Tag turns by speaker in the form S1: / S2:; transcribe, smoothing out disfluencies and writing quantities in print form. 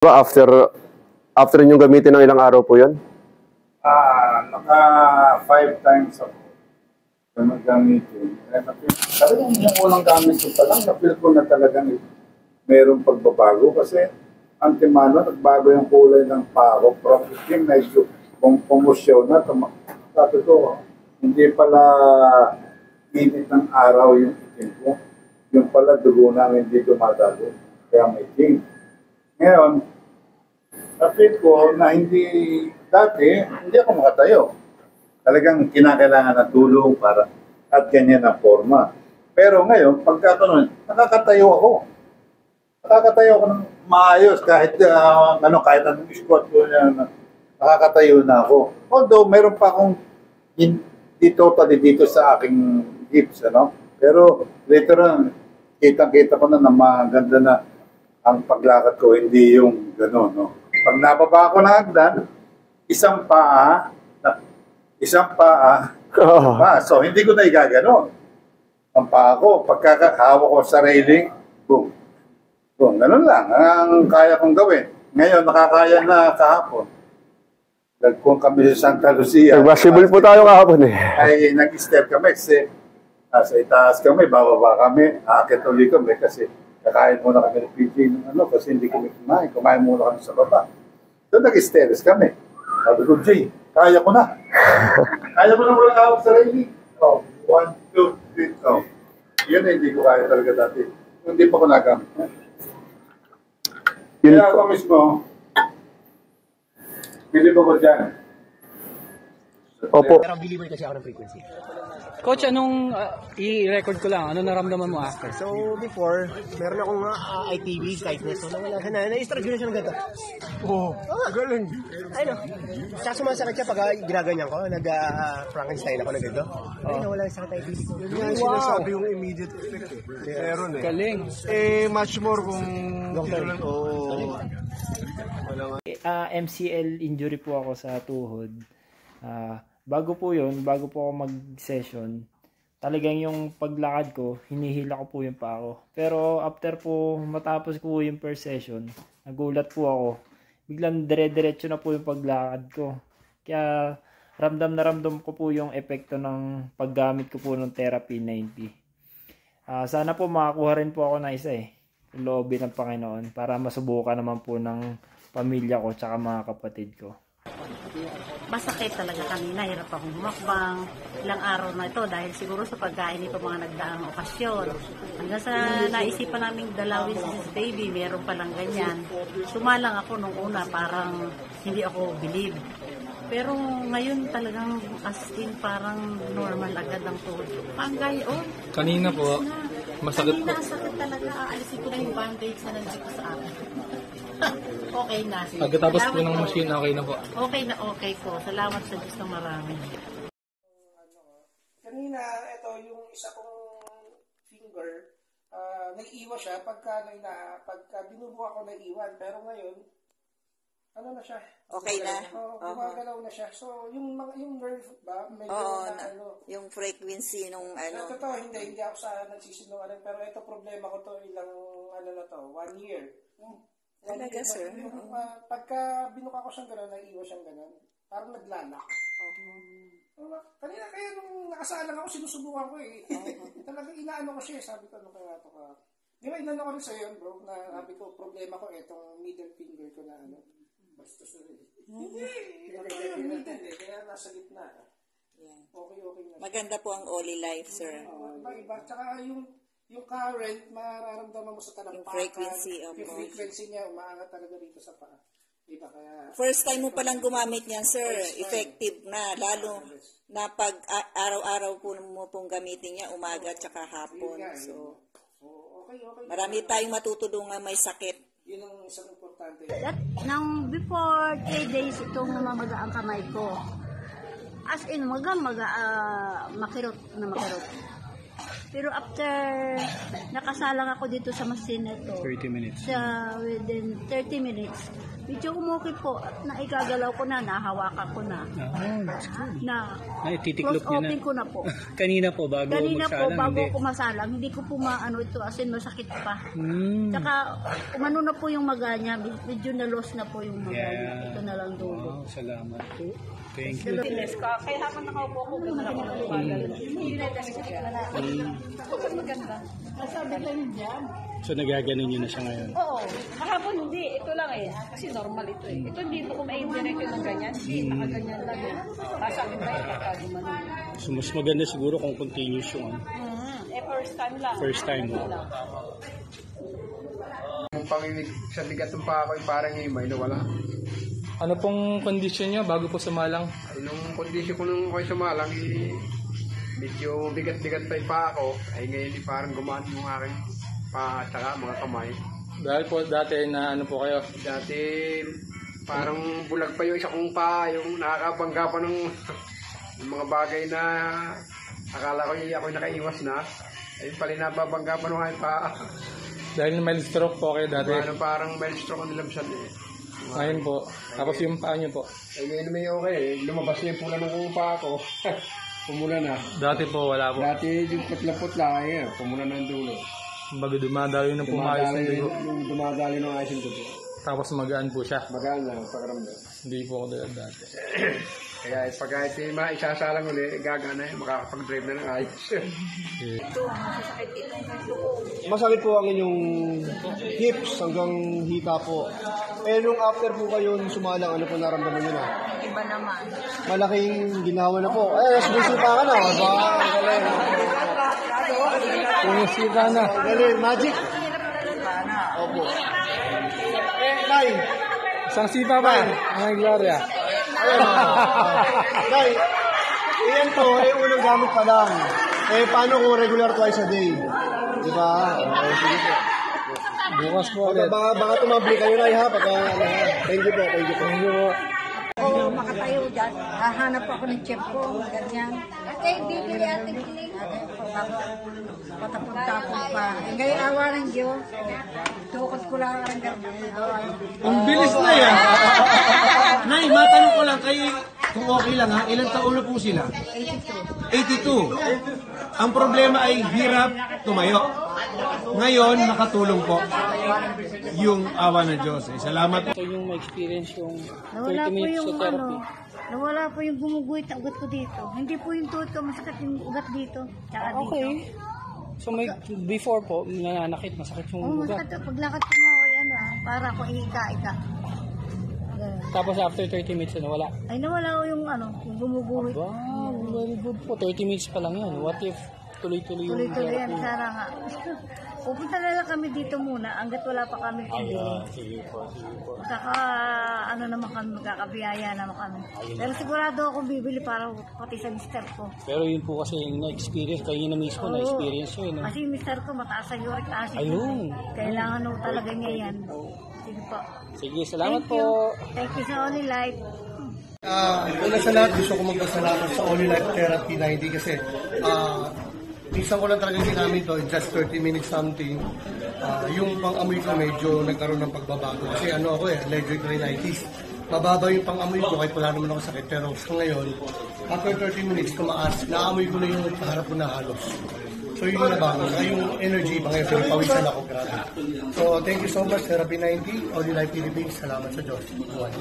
S1: After nyo gamitin ng ilang araw po yun?
S2: Naka 5 times ako gamitin. Talagang yung unang gamit ko pa lang, na-feel ko na talagang mayroong pagbabago kasi antimano, nagbago yung kulay ng pako from itim na kung pumusyaw na. Sabi ko, hindi pala init ng araw yung itim ko. Yung pala dugo na hindi dumadalo. Kaya may itim. Ngayon, na-feel ko na dati, hindi ako makatayo. Talagang kinakailangan na tulong para at ganyan ang forma. Pero ngayon, pagkatuloy, nakakatayo ako. Nakakatayo ako ng maayos kahit kahit anong squat ko na nakakatayo na ako. Although meron pa akong dito sa aking hips, Pero later on, kitang-kita ko na maganda na ang paglakad ko, hindi yung gano'n, Pag nababa ako ng hagdan, isang paa. So, hindi ko na igagano. Ang paa ko, pagkakahawak ko sa railing, boom. Boom, ganun lang. Ang kaya kong gawin. Ngayon, nakakaya na kahapon. Nagkung kami sa Santa Lucia.
S1: Possible po tayo kahapon
S2: Ay, nag-step kami kasi sa itaas kami, bababa kami, aakit ulit kami kasi kakain muna kami ng PG kasi hindi kami kumain. Kumain muna kami sa baba. So, nag-stairs kami. Sabi ko, Jay, kaya ko na. Kaya ko na mula hawak sa railing. 1, 2, 3. Yun hindi ko kaya talaga dati. Hindi pa ko nagamit. Kaya ako mismo, bilib ako dyan.
S1: Opo.
S3: Pero believer kasi ako ng frequency.
S4: Coach, anong i-record ko lang? Ano naramdaman mo after?
S3: So, before, meron akong ITV, tightness. So, nawala siya na. Na-stretch ko na siya ng ganito. Oo. Galing. Ayun. Tsaka sumasakit siya pag ginaganyan ko. Nag-Frankenstein ako na ganito. Ayun, nawala yung sakit ITV ko.
S5: Yun nga sinasabi yung immediate effect Meron
S4: Galing.
S5: Much more kung tinulan.
S6: MCL injury po ako sa tuhod. Bago po ako mag-session, talagang yung paglakad ko, hinihila ko po yung paa ko. Pero after po, matapos ko yung first session, nagulat po ako. Biglang dire-diretso na po yung paglakad ko. Kaya ramdam na ramdam ko po yung epekto ng paggamit ko po ng Therapy 90. Sana po makakuha rin po ako na isa loobin ng Panginoon para masubukan naman po ng pamilya ko tsaka mga kapatid ko.
S7: Masakit talaga kanina, hirap akong humakbang ilang araw na ito dahil siguro sa pagkain nito mga nagdaang okasyon. Hanggang sa naisipan naming dalawin si baby, meron palang ganyan. Sumalang ako nung una, parang hindi ako believe. Pero ngayon talagang as in parang normal agad ang tuhod. Gayon.
S4: Kanina po, masakit po.
S7: Kanina sakit talaga, aalisin ko na yung bandage na nandiyan ko sa akin. Okay na.
S4: Pagkatapos po ng machine, okay na po.
S7: Okay na okay po. Salamat sa Diyos ng marami.
S3: Kanina, ito yung isa kong finger, nag-iwan siya pagka binubuha ko nag-iwan. Pero ngayon, ano na siya?
S8: Okay na?
S3: Gumagalaw na siya. So, yung nerve ba, medyo
S8: yung frequency nung
S3: Totoo, hindi ako sa nagsisinungaling. Pero ito problema ko to, ilang 1 year.
S8: Talaga, sir?
S3: Pagka binuka ko siyang gano'n, naiiwan siyang gano'n. Parang naglalak. Kanina kaya nung nakasalang ako, sinusubukan ko Talagang inaano ko siya. Sabi ko, ano kaya ito ka? Di ba, inano ko rin sa'yo, bro, na sabi ko, problema ko itong middle finger ko na bastos na rin. Hindi. Ito yung middle kaya nasa gitna. Okay na.
S8: Maganda po ang Oli Life, sir.
S3: Iba. Tsaka yung current, mararamdaman mo sa talampakan. Yung frequency niya, umaangat talaga dito sa paa. Diba? Kaya,
S8: first time mo palang gumamit niyan, sir. Effective na. Lalo na pag araw-araw po mo pong gamitin niya, umaga at saka hapon. So,
S3: okay.
S8: Marami tayong matutulungan may sakit.
S3: Yun ang isang importante.
S7: Nang before 3 days, itong namamaga ang kamay ko. As in, makirot na makirot. Pero after nakasalang ako dito sa machine ito,
S4: 30 minutes.
S7: within 30 minutes, Medyo umukit po at naigagalaw ko na, nahawakan ko na.
S4: Oh, that's good.
S7: Na
S4: Ay, titiklop
S7: close
S4: niyo na.
S7: open ko na po.
S4: Kanina po, bago
S7: Kanina po,
S4: magsalang,
S7: bago
S4: hindi.
S7: ako masalang, hindi ko po maano ito, as in masakit pa.
S4: Hmm.
S7: Tsaka, umano na po yung maga niya, medyo na-loss na po yung maga niya.
S4: Yeah.
S7: Ito na lang dulo.
S4: Wow, salamat po. Thank you.
S7: Kaya habang nakaupo ko, gano'n ako nagbagal. Maganda. Nasabi lang dyan.
S4: So, nagaganon nyo na siya ngayon?
S9: Oo. Kahapon hindi. Ito lang eh. Kasi normal ito eh. Ito hindi ko ma-indirect yung ng ganyan. Hindi, nakaganyan lang eh. Sasabi ba eh, pagka gumanon.
S4: So, mas maganda siguro kung continuous yung ano.
S9: Eh, first time lang.
S4: First time mo.
S5: Yung panginig sa ligat ng pako ay parang himay na wala.
S4: Ano pong condition nyo bago po sumalang?
S5: Ay, nung kondisyon ko nung ako'y sumalang, medyo bigat-bigat pa yung pako. Ay ngayon parang gumaan yung aking paa at saka mga kamay.
S4: Dahil po dati na ano po kayo?
S5: Dati parang bulag pa yung isa kong paa, yung nakakabangga pa ng yung mga bagay na akala ko ako'y nakaiwas na. Ay pala nababangga pa ng aking paa.
S4: Dahil mild stroke po kayo dati?
S5: Parang mild stroke ang nilabsan eh.
S4: Ayun po. Tapos yung paa nyo po?
S5: Ay ngayon may okay. Lumabas na yung pula ng paa ko. Pumula na.
S4: Dati po wala po.
S5: Dati yung putla-putla ay pumula na ang dulo.
S4: Kumbaga dumadalo ng pumayos ng dugo.
S5: Yung dumadali ng ayos yung dugo.
S4: Tapos magaan po siya.
S5: Magaan na ang pakaramdam.
S4: Hindi po ako dati.
S5: Kaya pag kahit maisasalang uli, gagana eh, makakapag-drive na ng ayos.
S10: Masakit po ang inyong hips hanggang hita po. Eh, nung after po kayo sumalang, ano po naramdaman nyo na?
S7: Iba naman.
S10: Malaking ginawa na po. Eh, sumisipa ka na. Ba, galing.
S4: Pumisita na.
S10: Galing, magic. Opo. Nay,
S4: Isang sipa ba? Ay, Gloria.
S10: ayun. Nay, iyan po, unang gamit pa lang. Eh, paano kung regular twice a day? Di ba? Sige po.
S4: Bukas po ulit.
S10: Baka tumabli kayo na ha. Thank you po, thank you po.
S4: Thank you po.
S7: Oo, makatayo dyan. Hahanap ako ng chef ko, ganyan. Ate, bibili ate, bibili. Patapon-tapon pa. Ngayon, awa ng Diyos. Tukot ko lang ang ganyan.
S10: Ang bilis na yan. Nay, matanong ko lang kayo, kung okay lang ha, ilang taon na po sila? 82. Ang problema ay hirap tumayo. Ngayon, nakatulong po yung awa ng Diyos. Salamat po.
S4: Ito yung ma-experience yung
S7: Nawala
S4: 30
S7: po
S4: minutes
S7: yung
S4: sa therapy.
S7: nawala po yung gumuguhit na ugat ko dito. Hindi po yung tuhod ko, masakit yung ugat dito. Tsaka
S4: Okay.
S7: dito.
S4: So may before po, nananakit, masakit
S7: Oo,
S4: yung ugat.
S7: masakit. Paglakad ko nga, para ko iika-ika. Ganun.
S4: Tapos after 30 minutes, wala.
S7: Ay, nawala ko yung yung gumuguhit.
S4: Wow, very good po. 30 minutes pa lang yan. What if tuloy-tuloy yung
S7: Tuloy-tuloy yan,
S4: therapy?
S7: sana nga. Pupunta na lang kami dito muna, hanggat wala pa kami pili.
S4: Sige po, sige po.
S7: Saka, naman kami, magkakabiyaya naman kami. Pero sigurado ako bibili para pati sa mister ko.
S4: Pero yun po kasi yung na-experience, kayo na mismo
S7: Oo.
S4: na-experience yun. No?
S7: Kasi yung mister ko, mataas ang uric acid.
S4: Ayun.
S7: Kailangan mo talaga niya yan. Sige po.
S4: Sige, salamat
S7: Thank you.
S4: po.
S7: Thank you sa Only Life.
S10: Una sa lahat, gusto ko magpasalamat sa Only Life Therapy na hindi kasi minsan ko lang talaga ginamit to, just 30 minutes something. Yung pang-amoy ko medyo nagkaroon ng pagbabago. Kasi ako allergic rhinitis. Mababa yung pang-amoy ko kahit wala naman ako sakit. Pero sa ngayon, after 30 minutes, naamoy ko na yung harap ko na halos. So yun na ba? Yung energy pa ngayon, pinapawisan ako. Grabe. So thank you so much, Therapy 90, Only Life Philippines. Salamat sa Diyos. Buwan.